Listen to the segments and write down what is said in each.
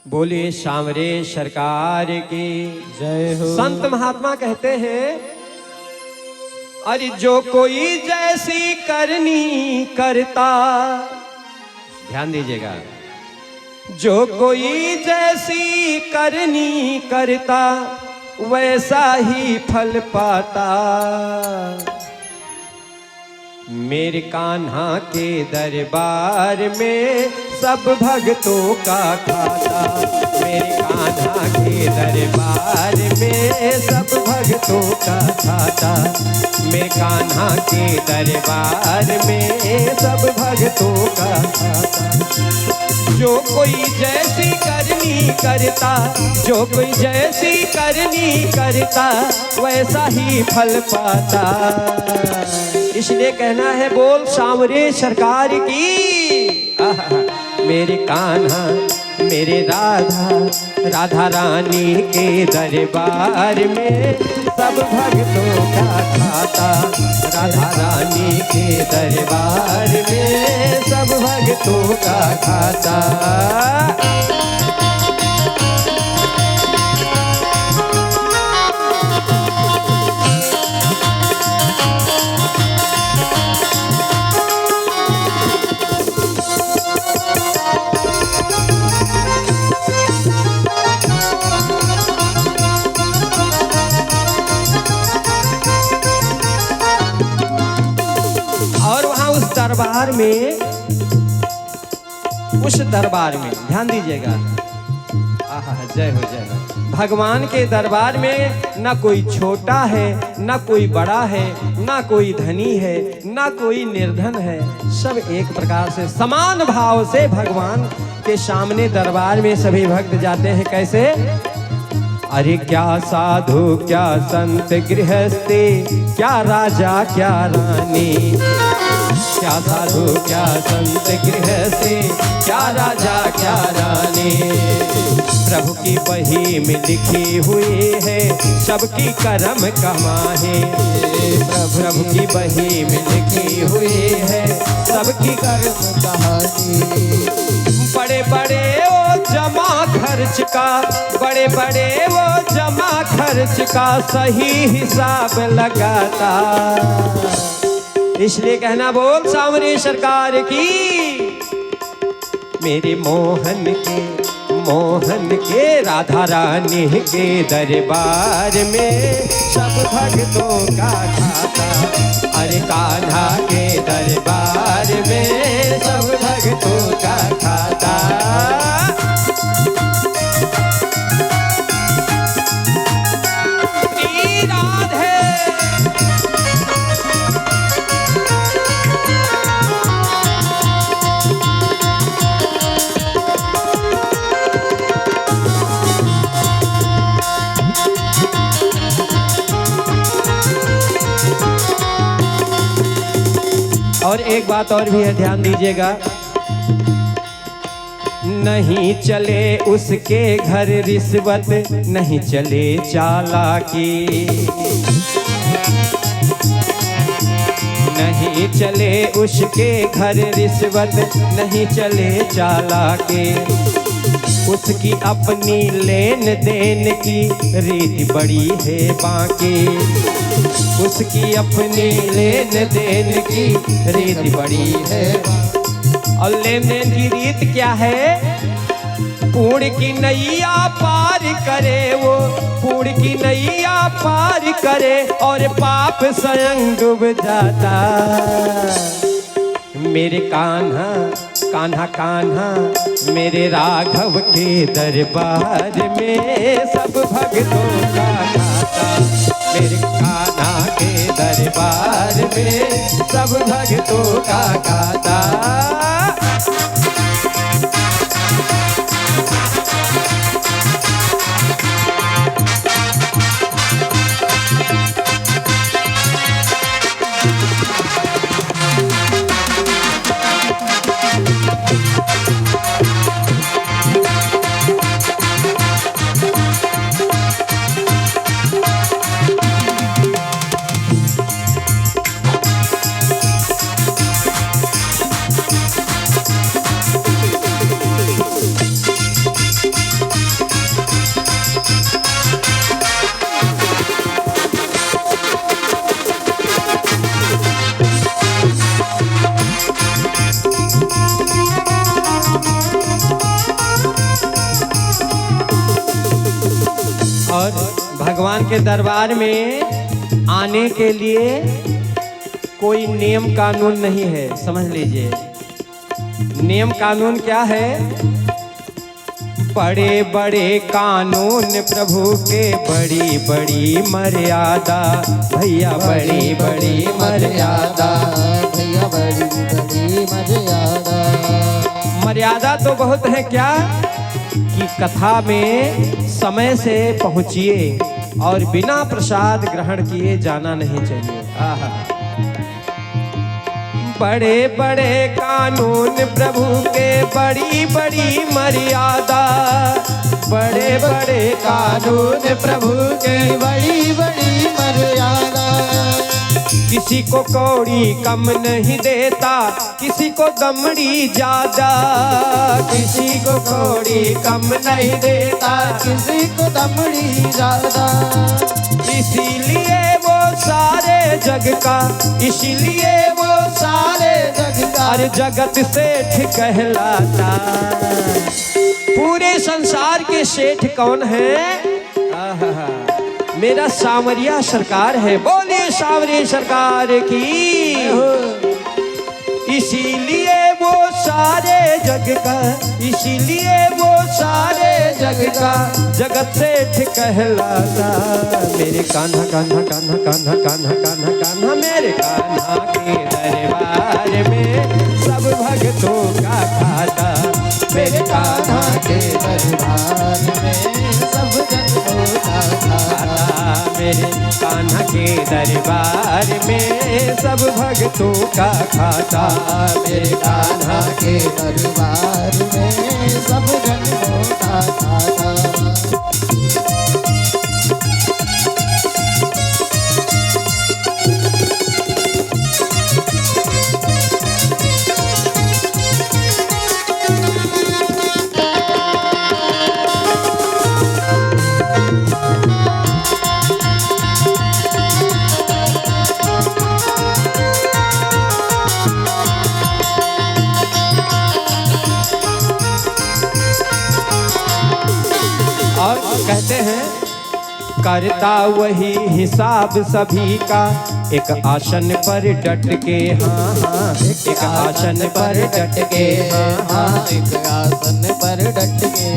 बोले सांवरे सरकार की जय हो। संत महात्मा कहते हैं, अरे जो कोई जैसी करनी करता, ध्यान दीजिएगा, जो कोई जैसी करनी करता वैसा ही फल पाता। मेरे कान्हा के दरबार में सब भक्तों का खाता। मेरे कान्हा के दरबार में सब भक्तों का खाता। मेरे कान्हा के दरबार में सब भक्तों का खाता। जो कोई जैसी करनी करता, जो कोई जैसी करनी करता वैसा ही फल पाता। इसलिए कहना है, बोल सांवरे सरकार की। मेरे कान्हा मेरे राधा, राधा रानी के दरबार में सब भक्तों का खाता। राधा रानी के दरबार में सब भक्तों का खाता। दरबार में, उस दरबार में ध्यान दीजिएगा, आहा जय हो जय हो। भगवान के दरबार में ना कोई छोटा है, ना कोई बड़ा है, ना कोई धनी है, ना कोई निर्धन है। सब एक प्रकार से समान भाव से भगवान के सामने दरबार में सभी भक्त जाते हैं। कैसे? अरे क्या साधु क्या संत गृहस्थी, क्या राजा क्या रानी, क्या साधु क्या संत गृहस्थी, क्या राजा क्या रानी। प्रभु की बही में लिखी हुई है सबकी कर्म कमाहे। प्रभु की बही में लिखी हुई है सबकी कर्म कहानी। बड़े बड़े वो जमा खर्च का, बड़े बड़े वो जमा खर्च का सही हिसाब लगाता। इसलिए कहना, बोल सांवरे सरकार की। मेरे मोहन के राधा रानी के दरबार में सब भक्तों का खाता। अरे कान्हा के दरबार में सब भक्तों का खाता। और एक बात और भी है, ध्यान दीजिएगा, नहीं चले उसके घर रिश्वत, नहीं चले चालाकी। नहीं चले उसके घर रिश्वत, नहीं चले चालाकी। उसकी अपनी लेन देन की रीत बड़ी है बाकी। उसकी अपनी लेन देन की रीत बड़ी है। और लेन देन की रीत क्या है? पुण्य की नैया पार करे वो, पुण्य की नैया पार करे और पाप स्वयं डूब जाता। मेरे कान्हा कान्हा कान्हा मेरे राघव के दरबार में सब भक्तों का खाता। मेरे कान्हा के दरबार में सब भक्तों का खाता। और भगवान के दरबार में आने के लिए कोई नियम कानून नहीं है। समझ लीजिए, नियम कानून क्या है? बड़े बड़े कानून प्रभु के, बड़ी बड़ी मर्यादा भैया, बड़ी बड़ी मर्यादा भैया, बड़ी बड़ी मर्यादा। मर्यादा तो बहुत है क्या कि कथा में समय से पहुँचिए और बिना प्रसाद ग्रहण किए जाना नहीं चाहिए। आहा, बड़े बड़े कानून प्रभु के, बड़ी बड़ी मर्यादा, बड़े बड़े कानून प्रभु के, बड़ी बड़ी मर्यादा। किसी को कौड़ी कम नहीं देता, किसी को दमड़ी ज्यादा, किसी को कौड़ी कम नहीं देता, किसी को दमड़ी ज्यादा। इसीलिए वो सारे जग का, इसीलिए वो सारे जग का, अरे जगत सेठ कहलाता। पूरे संसार के सेठ कौन है? आहा, मेरा सांवरिया सरकार है। बोलिए सांवरिया सरकार की। इसीलिए वो सारे जग का, इसीलिए वो सारे जग का जगत सेठ कहलाता। मेरे कान्हा कान्हा कान्हा कान्हा कान्हा कान्हा कान्हा, मेरे कान्हा के दरबार में सब भक्तों का खाता। मेरे कान्हा के दरबार में सब जगतों का खाता। मेरे कान्हा के दरबार में सब भक्तों का खाता। मेरे कान्हा के दरबार में सब जगतों का खाता। और कहते हैं करता वही हिसाब सभी का, एक आसन पर डट के, हाँ हाँ, एक आसन पर डट के, हाँ हाँ, एक आसन पर डट के।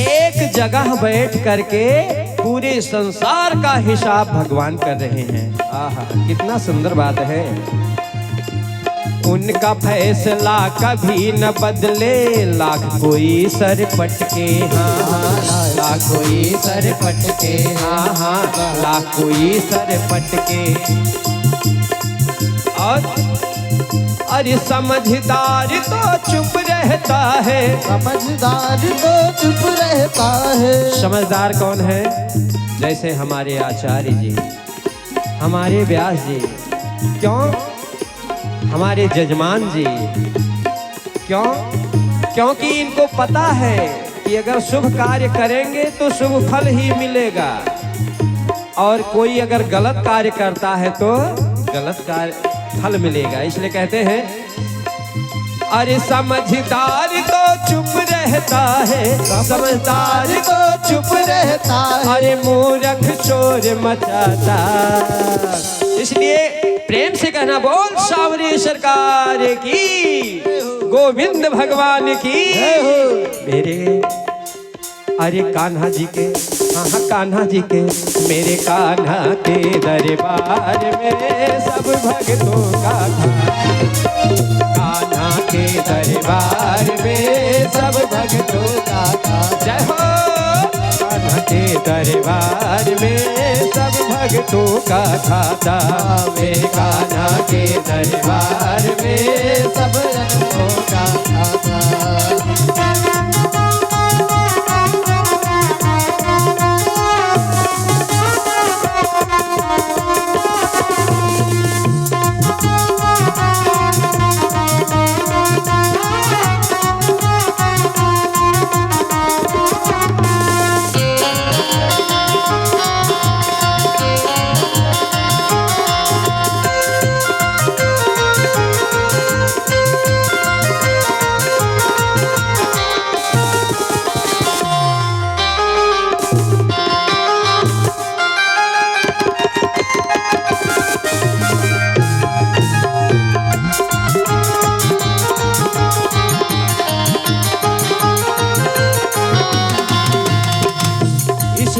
एक जगह बैठ करके पूरे संसार का हिसाब भगवान कर रहे हैं। आहा, कितना सुंदर बात है। उनका फैसला कभी न बदले, लाख कोई सर पटके, हाँ हाँ, लाख कोई सर पटके, हाँ हाँ, लाख कोई सर पटके। और अरे समझदार तो चुप रहता है, समझदार तो चुप रहता है। समझदार कौन है? जैसे हमारे आचार्य जी, हमारे व्यास जी, क्यों? हमारे जजमान जी, क्यों? क्योंकि इनको पता है कि अगर शुभ कार्य करेंगे तो शुभ फल ही मिलेगा, और कोई अगर गलत कार्य करता है तो गलत कार्य फल मिलेगा। इसलिए कहते हैं अरे समझदार तो चुप रहता है, समझदार तो चुप रहता है, अरे मूर्ख शोर मचाता। इसलिए प्रेम से कहना, बोल सांवरिया सरकार की, गोविंद भगवान की। मेरे अरे कान्हा जी के, हाँ हाँ कान्हा जी के, मेरे कान्हा के दरबार में सब भक्तों का कान्हा के दरबार में सब भक्तों का जय हो। कान्हा के दरबार में सब भक्तों का खाता। मेरे कान्हा के दरबार में सब भक्तों का खाता।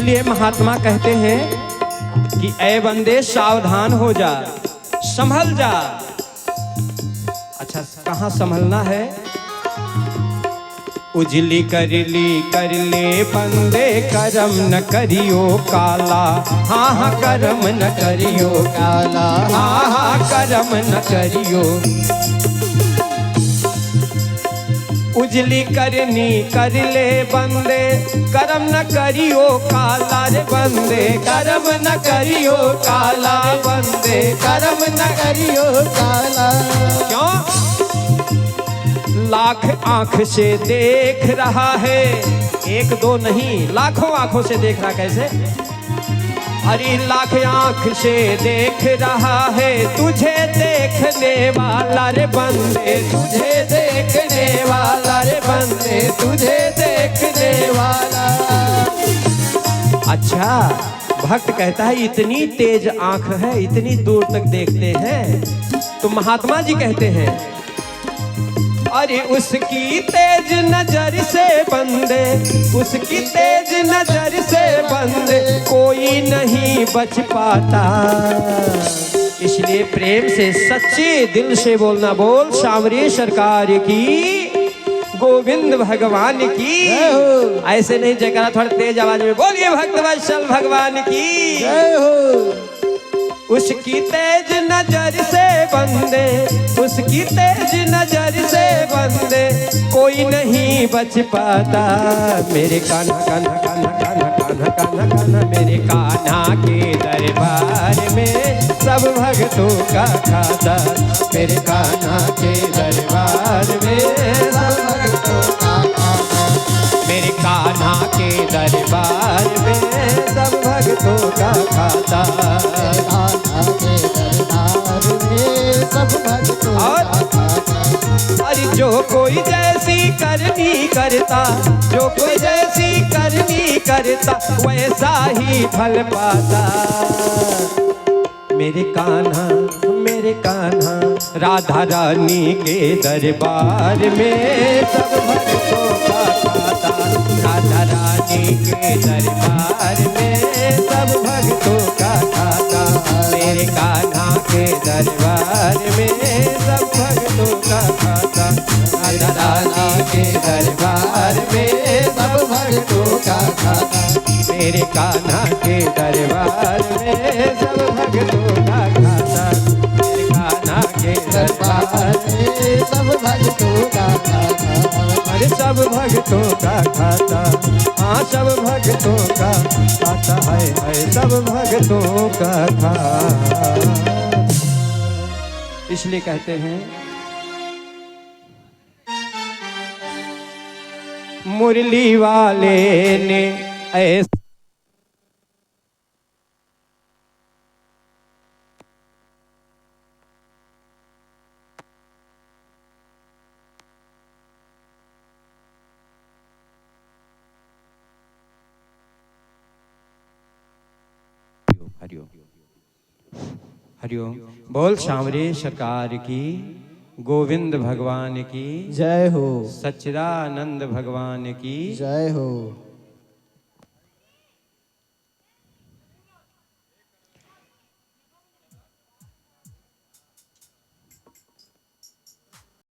इसलिए महात्मा कहते हैं कि ऐ बंदे सावधान हो जा, संभल जा। अच्छा, कहाँ संभलना है? उजली कर ले बंदे, करम न करियो काला। हाँ हाँ करम न करियो काला, हाँ हाँ करम न करियो। उजली करनी कर ले बंदे, करम न करियो काला रे बंदे, करम न करियो काला बंदे, करम न करियो काला। क्यों? लाख आंख से देख रहा है, एक दो नहीं लाखों आंखों से देख रहा। कैसे? अरे लाख आंख से देख रहा है, तुझे देखने वाला रे बंदे, तुझे देखने वाला रे बंदे, तुझे देखने वाला। अच्छा, भक्त कहता है इतनी तेज आंख है, इतनी दूर तक देखते हैं। तो महात्मा जी कहते हैं अरे उसकी तेज नजर से बंदे, उसकी तेज नजर से बंदे, कोई नहीं बच पाता। इसलिए प्रेम से सच्चे दिल से बोलना, बोल सांवरिया सरकार की, गोविंद भगवान की। ऐसे नहीं जयकारा, थोड़ा तेज आवाज में बोलिए भक्त वत्सल भगवान की जय हो। उसकी तेज नजर से बंदे, उसकी तेज नजर से बंदे, कोई नहीं बच पाता। मेरे कान्हा कान्हा कान्हा कान्हा कान्हा कान्हा कान्हा, मेरे कान्हा के दरबार में सब भक्तों का खाता। मेरे कान्हा के दरबार में सब भक्तों का खाता। मेरे कान्हा के दरबार में सब भक्तों का खाता। अरे जो कोई जैसी करनी करता, जो कोई जैसी करनी करता, वैसा ही फल पाता। मेरे कान्हा राधा रानी के दरबार में सब भक्तों का खाता। राधा रानी के दरबार में सब भक्तों का खाता। मेरे कान्हा के दरबार में सब भक्तों का खाता। राधा रानी के दरबार में सब भक्तों का खाता। मेरे कान्हा के दरबार में सब भक्तों का खाता। मेरे कान्हा के दरबार में सब भक्तों का खाता। अरे सब भक्तों का खाता, हाँ सब भक्तों का खाता है सब भक्तों का खाता। इसलिए कहते हैं मुरली वाले ने ऐसा हरिओम। बोल सांवरिया सरकार की, गोविंद भगवान की जय हो। सच्चिदानंद भगवान की जय हो।